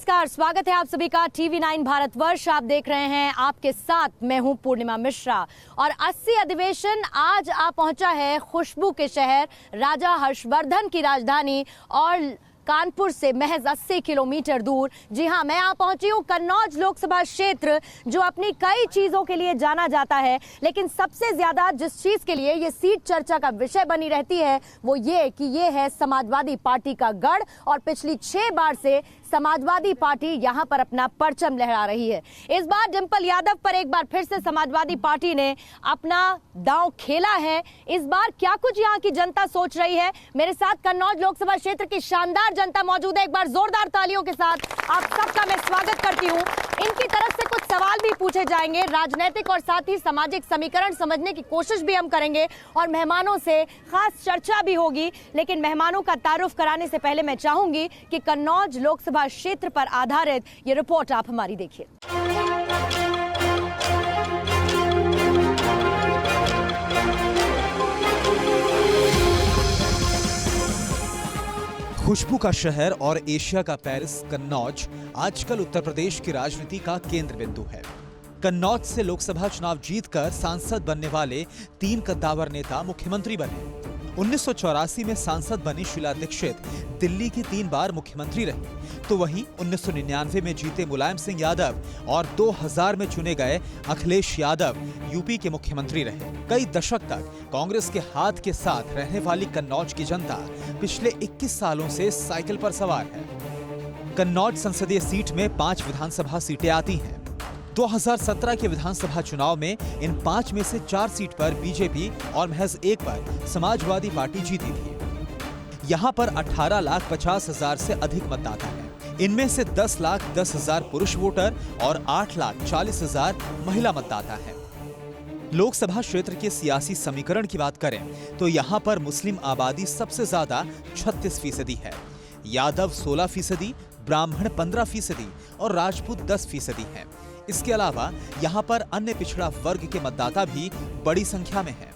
नमस्कार, स्वागत है आप सभी का TV9 भारतवर्ष। आप देख रहे हैं, आपके साथ मैं हूं पूर्णिमा मिश्रा। और 80 अधिवेशन आज आ पहुंचा है खुशबू के शहर, राजा हर्षवर्धन की राजधानी और कानपुर से महज 80 किलोमीटर दूर। जी हां, मैं यहाँ पहुंची हूँ कन्नौज लोकसभा क्षेत्र, जो अपनी कई चीजों के लिए जाना जाता है, लेकिन सबसे ज्यादा जिस चीज के लिए ये सीट चर्चा का विषय बनी रहती है वो ये कि ये है समाजवादी पार्टी का गढ़। और पिछली 6 बार से समाजवादी पार्टी यहाँ पर अपना परचम लहरा रही है। इस बार डिंपल यादव पर एक बार फिर से समाजवादी पार्टी ने अपना दांव खेला है। इस बार क्या कुछ यहाँ की जनता सोच रही है, मेरे साथ कन्नौज लोकसभा क्षेत्र की शानदार जनता मौजूद है। एक बार जोरदार तालियों के साथ आप सबका मैं स्वागत करती हूँ। इनकी तरफ से कुछ सवाल भी पूछे जाएंगे, राजनीतिक और साथ ही सामाजिक समीकरण समझने की कोशिश भी हम करेंगे और मेहमानों से खास चर्चा भी होगी। लेकिन मेहमानों का तारुफ कराने से पहले मैं चाहूंगी कि कन्नौज लोकसभा क्षेत्र पर आधारित ये रिपोर्ट आप हमारी देखिए। खुशबू का शहर और एशिया का पेरिस कन्नौज आजकल उत्तर प्रदेश की राजनीति का केंद्र बिंदु है। कन्नौज से लोकसभा चुनाव जीतकर सांसद बनने वाले 3 कद्दावर नेता मुख्यमंत्री बने। 1984 में सांसद बनी शीला दीक्षित दिल्ली की 3 बार मुख्यमंत्री रही, तो वहीं 1999 में जीते मुलायम सिंह यादव और 2000 में चुने गए अखिलेश यादव यूपी के मुख्यमंत्री रहे। कई दशक तक कांग्रेस के हाथ के साथ रहने वाली कन्नौज की जनता पिछले 21 सालों से साइकिल पर सवार है। कन्नौज संसदीय सीट में 5 विधानसभा सीटें आती हैं। 2017 के विधानसभा चुनाव में इन 5 में से 4 सीट पर बीजेपी और महज 1 पर समाजवादी पार्टी जीती थी। यहाँ पर 18,50,000 से अधिक मतदाता हैं। इनमें से 10,10,000 पुरुष वोटर और 8,40,000 महिला मतदाता हैं। लोकसभा क्षेत्र के सियासी समीकरण की बात करें तो यहाँ पर मुस्लिम आबादी सबसे ज्यादा 36% है। यादव 16%, ब्राह्मण 15% और राजपूत 10% हैं। इसके अलावा यहाँ पर अन्य पिछड़ा वर्ग के मतदाता भी बड़ी संख्या में हैं।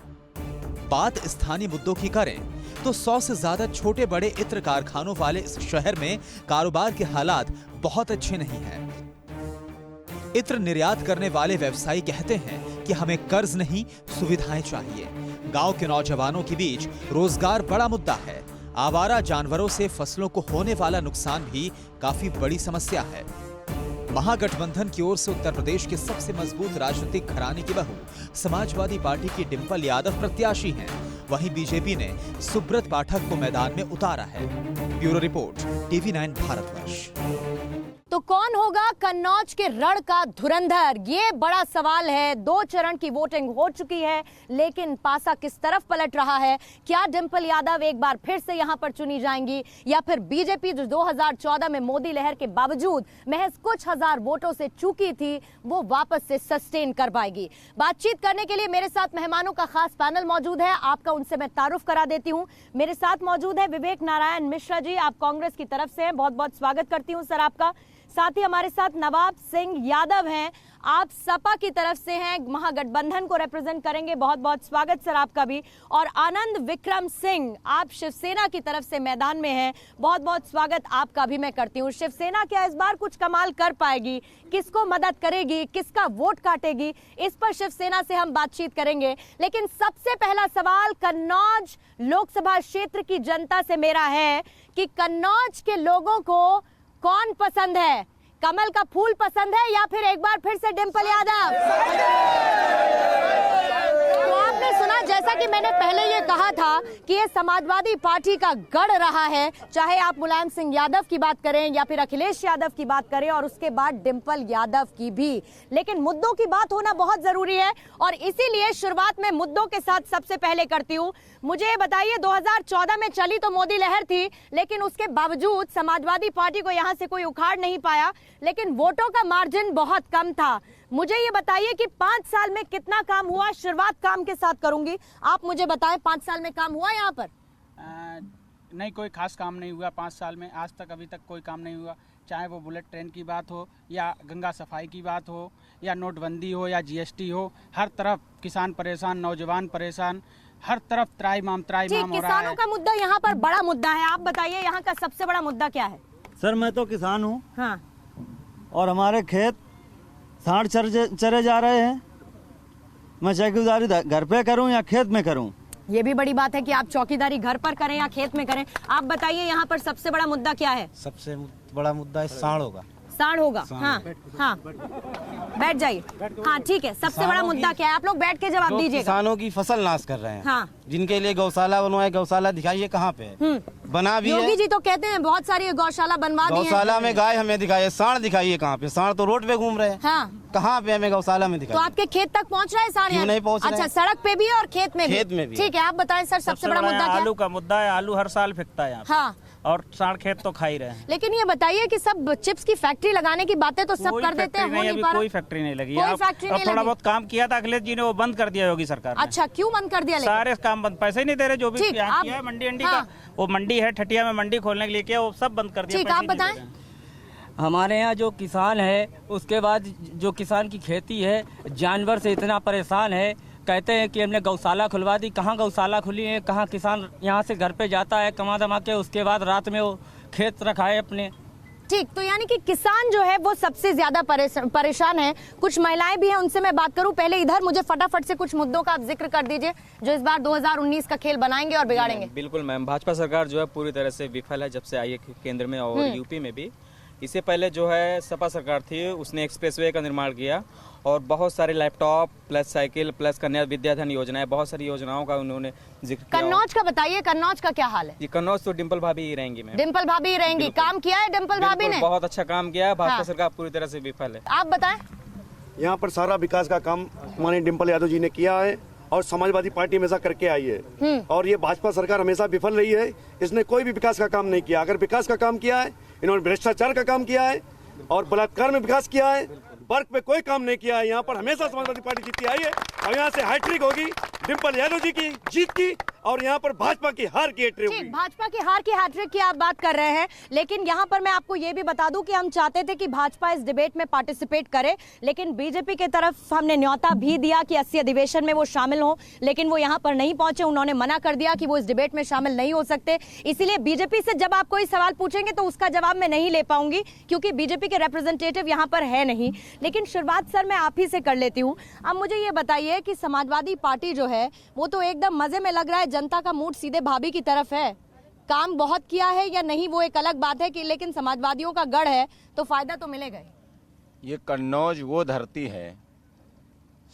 बात स्थानीय मुद्दों की करें तो 100 से ज्यादा छोटे बड़े इत्र कारखानों वाले इस शहर में कारोबार के हालात बहुत अच्छे नहीं हैं। इत्र निर्यात करने वाले व्यवसायी कहते हैं कि हमें कर्ज नहीं, सुविधाएं चाहिए। गांव के नौजवानों के बीच रोजगार बड़ा मुद्दा है। आवारा जानवरों से फसलों को होने वाला नुकसान भी काफी बड़ी समस्या है। महागठबंधन की ओर से उत्तर प्रदेश के सबसे मजबूत राजनीतिक घराने की बहू समाजवादी पार्टी की डिंपल यादव प्रत्याशी हैं। वहीं बीजेपी ने सुब्रत पाठक को मैदान में उतारा है। Bureau report, TV9 Bharatvarsh. तो कौन होगा कन्नौज के रण का धुरंधर, ये बड़ा सवाल है। 2 चरण की वोटिंग हो चुकी है, लेकिन पासा किस तरफ पलट रहा है? क्या डिंपल यादव एक बार फिर से यहां पर चुनी जाएंगी या फिर बीजेपी जो 2014 में मोदी लहर के बावजूद महज कुछ हजार वोटों से चूकी थी, वो वापस से सस्टेन कर पाएगी? बातचीत करने के लिए मेरे साथ मेहमानों का खास पैनल मौजूद है। आपका उनसे मैं तारुफ करा देती हूँ। मेरे साथ मौजूद है विवेक नारायण मिश्रा जी, आप कांग्रेस की तरफ से हैं, बहुत बहुत स्वागत करती हूँ सर आपका। साथ ही हमारे साथ नवाब सिंह यादव हैं, आप सपा की तरफ से हैं, महागठबंधन को रिप्रेजेंट करेंगे, बहुत बहुत स्वागत सर आपका भी। और आनंद विक्रम सिंह, आप शिवसेना की तरफ से मैदान में हैं, बहुत बहुत स्वागत आपका भी मैं करती हूँ। शिवसेना क्या इस बार कुछ कमाल कर पाएगी? किसको मदद करेगी, किसका वोट काटेगी, इस पर शिवसेना से हम बातचीत करेंगे। लेकिन सबसे पहला सवाल कन्नौज लोकसभा क्षेत्र की जनता से मेरा है कि कन्नौज के लोगों को कौन पसंद है? कमल का फूल पसंद है या फिर एक बार फिर से डिंपल यादव? तो आपने सुना, जैसा कि मैंने पहले ये कहा था कि ये समाजवादी पार्टी का गढ़ रहा है, चाहे आप मुलायम सिंह यादव की बात करें या फिर अखिलेश यादव की बात करें और उसके बाद डिंपल यादव की भी। लेकिन मुद्दों की बात होना बहुत जरूरी है और इसीलिए शुरुआत में मुद्दों के साथ सबसे पहले करती हूँ। मुझे ये बताइए, 2014 में चली तो मोदी लहर थी, लेकिन उसके बावजूद समाजवादी पार्टी को यहाँ से कोई उखाड़ नहीं पाया, लेकिन वोटों का मार्जिन बहुत कम था। मुझे ये बताइए कि 5 साल में कितना काम हुआ? शुरुआत काम के साथ करूंगी, आप मुझे बताएं 5 साल में काम हुआ यहाँ पर? नहीं, कोई खास काम नहीं हुआ 5 साल में। आज तक अभी तक कोई काम नहीं हुआ, चाहे वो बुलेट ट्रेन की बात हो या गंगा सफाई की बात हो या नोटबंदी हो या GST हो। हर तरफ किसान परेशान, नौजवान परेशान, हर तरफ त्राईमाम हो रहा है। किसानों का मुद्दा यहाँ पर बड़ा मुद्दा है, आप बताइए यहाँ का सबसे बड़ा मुद्दा क्या है? सर मैं तो किसान हूँ। हाँ। और हमारे खेत सांड चरे जा रहे हैं। मैं चौकीदारी घर पे करूं या खेत में करूं? ये भी बड़ी बात है कि आप चौकीदारी घर पर करें या खेत में करें। आप बताइए यहाँ पर सबसे बड़ा मुद्दा क्या है? सबसे बड़ा मुद्दा सांड होगा। सांड होगा। हाँ हाँ, बैठ जाइए। हाँ ठीक है, सबसे बड़ा मुद्दा क्या है? आप लोग बैठ के जवाब दीजिएगा। किसानों की फसल नाश कर रहे हैं। हाँ, जिनके लिए गौशाला बनवाए, गौशाला दिखाइए कहाँ पे है? बना भी योगी है। जी तो कहते हैं बहुत सारी गौशाला बनवा दी है। गौशाला में गाय हमें दिखाइए, सांड दिखाइए कहाँ पे? सांड तो रोड पे घूम रहे हैं। हाँ, कहाँ पे हमें गौशाला में तो दिखाइए? आपके खेत तक पहुँच रहा है सांड? क्यों नहीं पहुँच रहे अच्छा, हैं? सड़क पे भी है और खेत में भी? खेत में भी। ठीक है, आप बताएं सर, सबसे बड़ा मुद्दा क्या है? आलू का मुद्दा है। आलू हर साल बिकता है यहाँ पे। हाँ, और सांड खेत तो खा ही रहे हैं। लेकिन ये बताइए कि सब चिप्स की फैक्ट्री लगाने की बातें तो सब कोई कर देते हैं, फैक्ट्री हो नहीं, नहीं अभी पा रहा। कोई फैक्ट्री नहीं लगी। कोई अब फैक्ट्री नहीं थोड़ा लगी। बहुत काम किया था अखिलेश जी ने, वो बंद कर दिया योगी सरकार ने। अच्छा, क्यों बंद कर दिया? लेकिन सारे काम बंद, पैसे ही नहीं दे रहे। जो भी ठीक, यहाँ आप- किया है मंडी हाँ। का, वो मंडी है ठटिया में मंडी खोलने के लिए किया, वो सब बंद कर दिया। ठीक, पैसे आप ही नहीं दे बताएं। रहे हैं। हमारे यहाँ जो किसान है, उसके बाद जो किसान की खेती है, जानवर से इतना परेशान है। कहते हैं कि हमने गौशाला खुलवा दी। कहाँ गौशाला खुली है? कहाँ किसान यहाँ से घर पे जाता है कमा दमा के, उसके बाद रात में वो खेत रखा है अपने। ठीक, तो यानी कि किसान जो है वो सबसे ज्यादा परेशान है। कुछ महिलाएं भी हैं, उनसे मैं बात करूं। पहले इधर मुझे फटाफट से कुछ मुद्दों का आप जिक्र कर दीजिए जो इस बार 2019 का खेल बनाएंगे और बिगाड़ेंगे। बिल्कुल मैम, भाजपा सरकार जो है पूरी तरह से विफल है जब से आई है केंद्र में और यूपी में भी। इससे पहले जो है सपा सरकार थी, उसने एक्सप्रेसवे का निर्माण किया और बहुत सारे लैपटॉप प्लस साइकिल प्लस कन्या विद्याधन योजनाएं, बहुत सारी योजनाओं का उन्होंने जिक्र किया। कन्नौज का बताइए, कन्नौज का क्या हाल है? ये कन्नौज तो डिम्पल भाभी ही रहेंगी मैम। डिम्पल भाभी ही रहेंगी। काम किया है डिम्पल भाभी ने? बहुत अच्छा काम किया है। भाजपा हाँ। सरकार पूरी तरह से विफल है। आप बताएं। यहाँ पर सारा विकास का काम माननीय डिम्पल यादव जी ने किया है और समाजवादी पार्टी हमेशा करके आई है और ये भाजपा सरकार हमेशा विफल रही है। इसने कोई भी विकास का काम नहीं किया। अगर विकास का काम किया है, इन्होंने भ्रष्टाचार का काम किया है और बलात्कार में विकास किया है। वर्क पे कोई काम नहीं किया है। यहाँ पर हमेशा समाजवादी पार्टी जीतती आई है और यहाँ से हैट्रिक होगी डिम्पल यादव जी की जीत की और यहाँ पर भाजपा की हार की हैट्रिक ठीक, होगी। भाजपा की हार की हैट्रिक की आप बात कर रहे हैं, लेकिन यहाँ पर मैं आपको ये भी बता दूं कि हम चाहते थे कि भाजपा इस डिबेट में पार्टिसिपेट करे, लेकिन बीजेपी के तरफ हमने न्योता भी दिया कि 80 अधिवेशन में वो शामिल हो, लेकिन वो यहाँ पर नहीं पहुंचे। उन्होंने मना कर दिया कि वो इस डिबेट में शामिल नहीं हो सकते। इसीलिए बीजेपी से जब आप कोई सवाल पूछेंगे तो उसका जवाब मैं नहीं ले पाऊंगी क्योंकि बीजेपी के रिप्रेजेंटेटिव यहाँ पर है नहीं। लेकिन शुरुआत सर मैं आप ही से कर लेती हूँ। अब मुझे ये बताइए कि समाजवादी पार्टी जो है वो तो एकदम मजे में लग रहा है, जनता का मूड सीधे भाभी की तरफ है। काम बहुत किया है या नहीं वो एक अलग बात है कि, लेकिन समाजवादियों का गढ़ है तो फायदा तो मिलेगा ही। ये कन्नौज वो धरती है,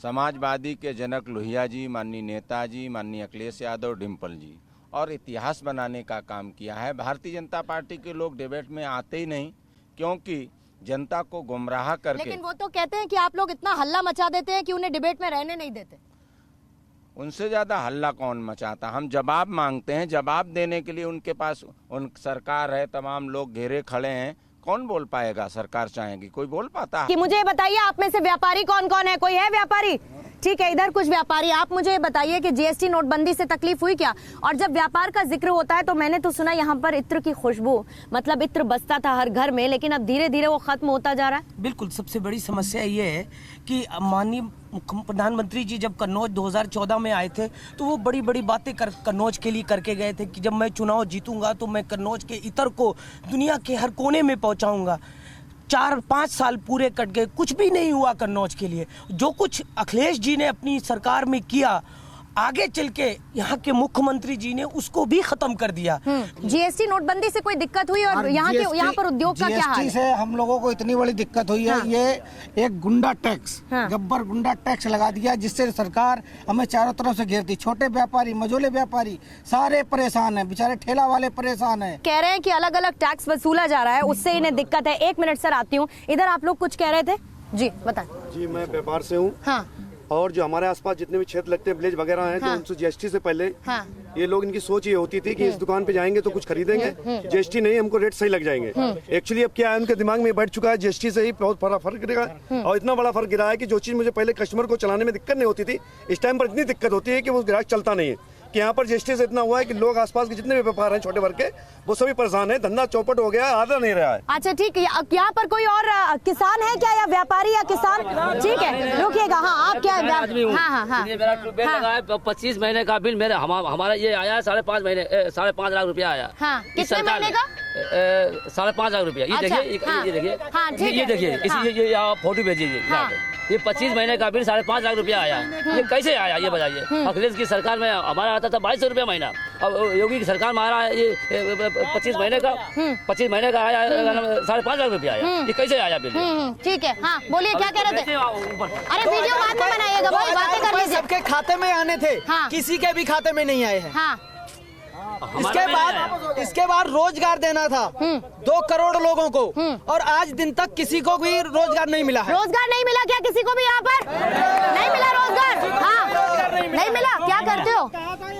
समाजवादी के जनक लोहिया जी, माननीय नेताजी, माननीय अखिलेश यादव, डिम्पल जी, और इतिहास बनाने का काम किया है। भारतीय जनता पार्टी के लोग डिबेट में आते ही नहीं क्योंकि जनता को गुमराह करके। लेकिन वो तो कहते हैं कि आप लोग इतना हल्ला मचा देते हैं कि उन्हें डिबेट में रहने नहीं देते। उनसे ज़्यादा हल्ला कौन मचाता? हम जवाब मांगते हैं, जवाब देने के लिए उनके पास उन सरकार है, तमाम लोग घेरे खड़े हैं। कौन बोल पाएगा? सरकार चाहेगी, कोई बोल पाता है? कि मुझे बताइए आप में से व्यापारी कौन कौन है? कोई है व्यापारी? ठीक है, इधर कुछ व्यापारी। आप मुझे बताइए कि जीएसटी नोटबंदी से तकलीफ हुई क्या? और जब व्यापार का जिक्र होता है तो मैंने तो सुना यहाँ पर इत्र की खुशबू, मतलब इत्र बसता था हर घर में, लेकिन अब धीरे धीरे वो खत्म होता जा रहा है। बिल्कुल, सबसे बड़ी समस्या ये है कि माननीय प्रधानमंत्री जी जब कन्नौज 2014 में आए थे तो वो बड़ी बड़ी बातें कन्नौज के लिए करके गए थे कि जब मैं चुनाव जीतूंगा तो मैं कन्नौज के इत्र को दुनिया के हर कोने में पहुंचाऊंगा। 4-5 साल पूरे कट गए, कुछ भी नहीं हुआ कन्नौज के लिए। जो कुछ अखिलेश जी ने अपनी सरकार में किया, आगे चल के यहाँ के मुख्यमंत्री जी ने उसको भी खत्म कर दिया। जीएसटी नोटबंदी से कोई दिक्कत हुई और यहाँ पर उद्योग का क्या हाल है? से हम लोगों को इतनी बड़ी दिक्कत हुई है। ये एक गुंडा टैक्स, गब्बर गुंडा टैक्स लगा दिया जिससे सरकार हमें चारों तरफ से घेरती। छोटे व्यापारी, मझोले व्यापारी सारे परेशान हैं, बेचारे ठेला वाले परेशान हैं। कह रहे हैं कि अलग अलग टैक्स वसूला जा रहा है, उससे इन्हें दिक्कत है। 1 मिनट सर आती हूँ। इधर आप लोग कुछ कह रहे थे जी, बताएं। जी, मैं व्यापार से हूँ। हाँ। और जो हमारे आसपास जितने भी क्षेत्र लगते हैं, विलेज वगैरह हैं, तो उनसे जीएसटी से पहले ये लोग, इनकी सोच ये होती थी कि इस दुकान पे जाएंगे तो कुछ खरीदेंगे, जीएसटी नहीं, हमको रेट सही लग जाएंगे। एक्चुअली अब क्या है, उनके दिमाग में बैठ चुका है जीएसटी से ही बहुत बड़ा फर्क गिरा और इतना बड़ा फर्क गिरा है कि जो चीज मुझे पहले कस्टमर को चलाने में दिक्कत नहीं होती थी, इस टाइम पर इतनी दिक्कत होती है कि वो ग्राहक चलता नहीं है। कि यहाँ पर जीएसटी से इतना हुआ है कि लोग आसपास के जितने भी व्यापार हैं छोटे वर्ग के, वो सभी परेशान हैं। धंधा चौपट हो गया है, आधा नहीं रहा है। अच्छा ठीक है, यहाँ पर कोई और किसान है क्या, या व्यापारी या किसान? ठीक है रुकिएगा। हाँ आप क्या? हाँ 25 महीने का बिल मेरे हमारा ये आया है 5.5 महीने 5.5 लाख रुपया आया। हाँ कितने महीने का? 5.5 लाख रुपया। ये देखिए ये देखिए ये आप फोटो भेजिए। ये 25 महीने का बिल 5.5 लाख रुपया आया। ये कैसे आया ये बताइए? अखिलेश की सरकार में हमारा आता था 2200 रुपया महीना, अब योगी की सरकार में आ रहा है ये 25 महीने का आया 5.5 लाख रुपया आया। ये कैसे आया बिल? ठीक है। हाँ बोलिए क्या कह रहे थे? अरे वीडियो बाद में बनाइएगा भाई, बातें कर लीजिए। सबके खाते में आने थे, किसी के भी खाते में नहीं आए हैं। इसके बाद रोजगार देना था 2 करोड़ लोगों को, और आज दिन तक किसी को भी रोजगार नहीं मिला है। रोजगार नहीं मिला क्या किसी को भी? यहाँ पर नहीं मिला रोजगार? हाँ नहीं मिला। क्या करते हो?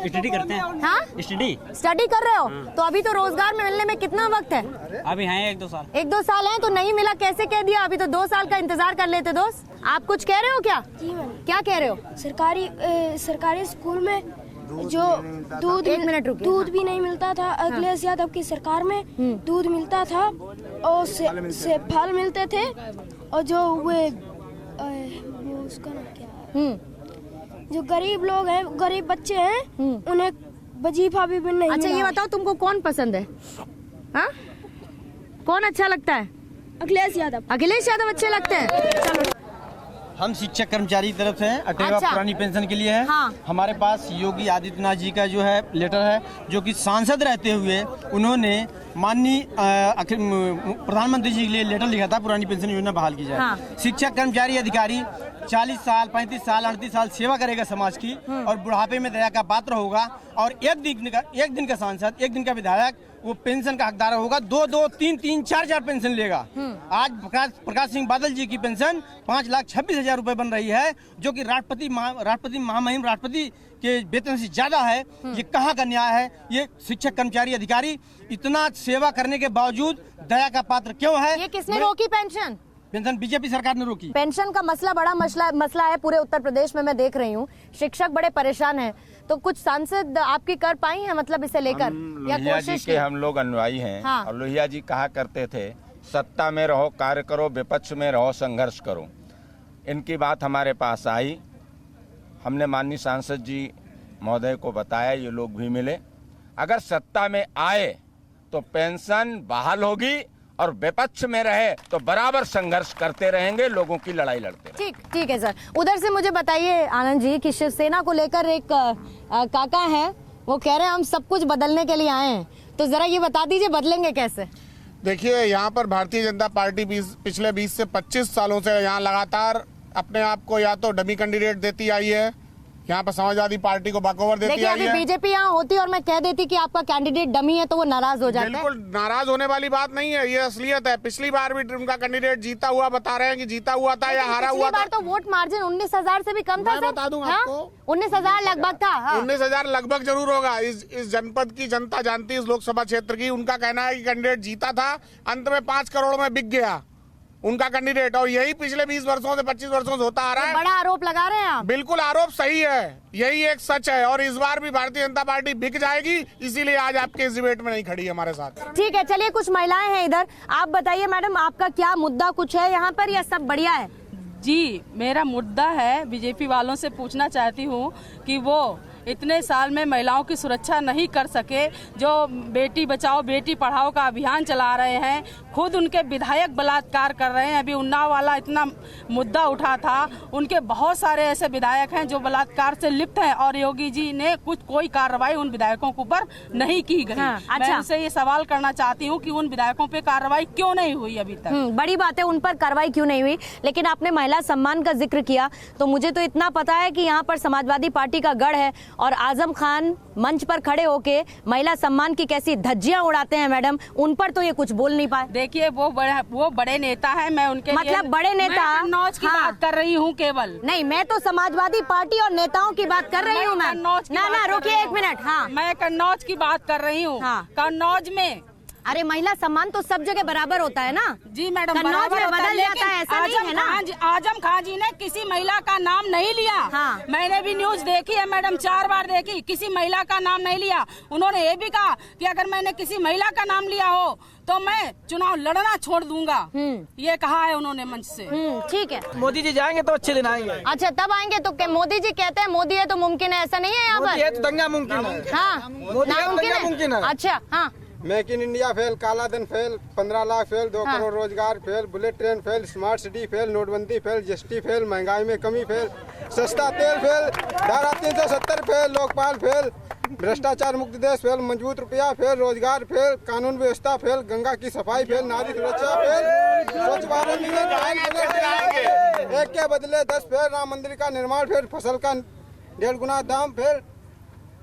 स्टडी करते हैं। हाँ स्टडी कर रहे हो? तो अभी तो रोजगार मिलने में कितना वक्त है? अभी हैं 1-2 साल। 1-2 साल है तो नहीं मिला कैसे कह दिया? अभी तो 2 साल का इंतजार कर लेते दोस्त। आप कुछ कह रहे हो क्या? क्या कह रहे हो? सरकारी स्कूल में जो दूध भी नहीं मिलता था, अखिलेश यादव की सरकार में दूध मिलता था और से फल मिलते थे, और जो वो उसका नाम क्या है, जो गरीब लोग हैं, गरीब बच्चे हैं, उन्हें वजीफा भी नहीं मिला। अच्छा ये बताओ तुमको कौन पसंद है? हाँ कौन अच्छा लगता है? अखिलेश यादव अच्छे लगते हैं। चलो हम शिक्षक कर्मचारी की तरफ से हैं, 18वां पुरानी पेंशन के लिए है। हमारे पास योगी आदित्यनाथ जी का जो है लेटर है, जो कि सांसद रहते हुए उन्होंने माननीय प्रधानमंत्री जी के लिए लेटर लिखा था पुरानी पेंशन योजना बहाल की जाए। शिक्षक कर्मचारी अधिकारी 40 साल 35 साल 38 साल सेवा करेगा समाज की, और बुढ़ापे में दया का पात्र होगा, और एक दिन का सांसद, एक दिन का विधायक वो पेंशन का हकदार होगा। 2-2, 3-3, 4-4 पेंशन लेगा। आज प्रकाश सिंह बादल जी की पेंशन 5,26,000 रुपए बन रही है, जो कि राष्ट्रपति महामहिम राष्ट्रपति के वेतन से ज्यादा है। ये कहाँ का न्याय है? ये शिक्षक कर्मचारी अधिकारी इतना सेवा करने के बावजूद दया का पात्र क्यों है? ये किसने रोकी पेंशन? बीजेपी सरकार ने रोकी। पेंशन का मसला बड़ा मसला है पूरे उत्तर प्रदेश में। मैं देख रही हूँ शिक्षक बड़े परेशान हैं। तो कुछ सांसद आपकी कर पाई हैं मतलब इसे लेकर, या कोशिश की? हम लोग अनुयायी हैं। और लोहिया जी कहा करते थे, सत्ता में रहो कार्य करो, विपक्ष में रहो संघर्ष करो। इनकी बात हमारे पास आई, हमने माननीय सांसद जी महोदय को बताया, ये लोग भी मिले। अगर सत्ता में आए तो पेंशन बहाल होगी, और विपक्ष में रहे तो बराबर संघर्ष करते रहेंगे, लोगों की लड़ाई लड़ते रहेंगे। ठीक है सर। उधर से मुझे बताइए आनंद जी कि शिवसेना को लेकर एक काका है, वो कह रहे हैं हम सब कुछ बदलने के लिए आए हैं, तो जरा ये बता दीजिए बदलेंगे कैसे? देखिए, यहाँ पर भारतीय जनता पार्टी पिछले 20 से 25 सालों से यहाँ लगातार अपने आप को या तो डमी कैंडिडेट देती आई है, यहाँ पर समाजवादी पार्टी को बाकोवर देती आई है। बीजेपी यहाँ होती और मैं कह देती कि आपका कैंडिडेट डमी है तो वो नाराज हो जाता है। बिल्कुल नाराज होने वाली बात नहीं है, ये असलियत है। पिछली बार भी उनका कैंडिडेट जीता हुआ बता रहे हैं कि जीता हुआ था या हारा हुआ था। पिछली बार तो वोट मार्जिन 19,000 से भी कम था। मैं बता दूं आपको, 19,000 लगभग था। 19,000 लगभग जरूर होगा। इस जनपद की जनता जानती है, इस लोकसभा क्षेत्र की। उनका कहना है कि कैंडिडेट जीता था, अंत में 5 करोड़ में बिक गया उनका कैंडिडेट, और यही पिछले 20 वर्षों से 25 वर्षों से होता आ रहा है। बड़ा आरोप लगा रहे हैं आप। बिल्कुल आरोप सही है, यही एक सच है, और इस बार भी भारतीय जनता पार्टी बिक जाएगी, इसीलिए आज आपके इस डिबेट में नहीं खड़ी हमारे साथ। ठीक है, चलिए कुछ महिलाएं हैं इधर, आप बताइए मैडम आपका क्या मुद्दा कुछ है यहाँ पर, या सब बढ़िया है? जी, मेरा मुद्दा है, बीजेपी वालों से पूछना चाहती हूँ कि वो इतने साल में महिलाओं की सुरक्षा नहीं कर सके, जो बेटी बचाओ बेटी पढ़ाओ का अभियान चला रहे हैं, खुद उनके विधायक बलात्कार कर रहे हैं। अभी उन्नाव वाला इतना मुद्दा उठा था, उनके बहुत सारे ऐसे विधायक हैं जो बलात्कार से लिप्त हैं, और योगी जी ने कोई कार्रवाई उन विधायकों के ऊपर नहीं की गई। मैं उनसे ये सवाल करना चाहती हूँ कि उन विधायकों पे कार्रवाई क्यों नहीं हुई अभी तक? बड़ी बात है, उन पर कार्रवाई क्यों नहीं हुई। लेकिन आपने महिला सम्मान का जिक्र किया, तो मुझे तो इतना पता है कि यहाँ पर समाजवादी पार्टी का गढ़ है, और आजम खान मंच पर खड़े होके महिला सम्मान की कैसी धज्जियां उड़ाते हैं मैडम, उन पर तो ये कुछ बोल नहीं पाए। देखिए, वो बड़े नेता है, मैं उनके मतलब बड़े नेता, मैं कन्नौज की बात कर रही हूँ केवल। नहीं, मैं तो समाजवादी पार्टी और नेताओं की बात कर रही हूँ मैम। ना रुकिए 1 मिनट। हाँ, मैं कन्नौज की बात कर रही हूँ। कन्नौज में अरे महिला सम्मान तो सब जगह बराबर होता है ना जी मैडम, कन्नौज में बदल जाता है, ऐसा नहीं है ना। आजम खान जी ने किसी महिला का नाम नहीं लिया। हाँ। मैंने भी न्यूज देखी है मैडम, 4 बार देखी, किसी महिला का नाम नहीं लिया। उन्होंने ये भी कहा कि अगर मैंने किसी महिला का नाम लिया हो तो मैं चुनाव लड़ना छोड़ दूंगा, ये कहा है उन्होंने मंच से। ठीक है, मोदी जी जाएंगे तो अच्छे दिन आएंगे। अच्छा तब आएंगे तो क्या मोदी जी कहते हैं मोदी है तो मुमकिन है, ऐसा नहीं है यहाँ मोदी है तो पर? दंगा मुमकिन है। हाँ, मोदी है तो दंगा मुमकिन है। अच्छा हाँ, मेक इन इंडिया फेल, काला धन फेल, 15 लाख फेल, 2 करोड़ रोजगार fail, bullet train fail, smart city fail, नोटबंदी फेल, जीएसटी फेल, महंगाई में कमी फेल, सस्ता तेल फेल, धारा 370 फेल, लोकपाल फेल, भ्रष्टाचार मुक्त देश फेल, मजबूत रुपया फेल, रोजगार फेल, कानून व्यवस्था फेल, गंगा की सफाई फेल, नारी सुरक्षा फेल, स्वच्छ भारत मिशन एक के बदले 10 फेल, राम मंदिर का निर्माण फेल, फसल का 1.5 गुना दाम फेल,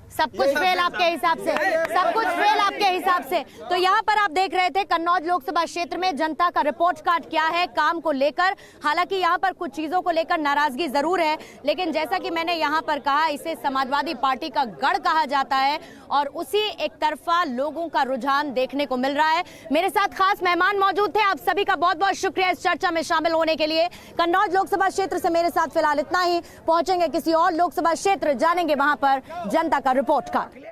सब कुछ फेल आपके हिसाब से, सब कुछ फेल आपके हिसाब से। तो यहाँ पर आप देख रहे थे कन्नौज लोकसभा क्षेत्र में जनता का रिपोर्ट कार्ड क्या है काम को लेकर। हालांकि यहाँ पर कुछ चीजों को लेकर नाराजगी जरूर है, लेकिन जैसा कि मैंने यहाँ पर कहा, इसे समाजवादी पार्टी का गढ़ कहा जाता है और उसी एक तरफा लोगों का रुझान देखने को मिल रहा है। मेरे साथ खास मेहमान मौजूद थे, आप सभी का बहुत बहुत शुक्रिया इस चर्चा में शामिल होने के लिए। कन्नौज लोकसभा क्षेत्र से मेरे साथ फिलहाल इतना ही, पहुंचेंगे किसी और लोकसभा क्षेत्र, जानेंगे वहां पर जनता का रिपोर्ट कार्ड।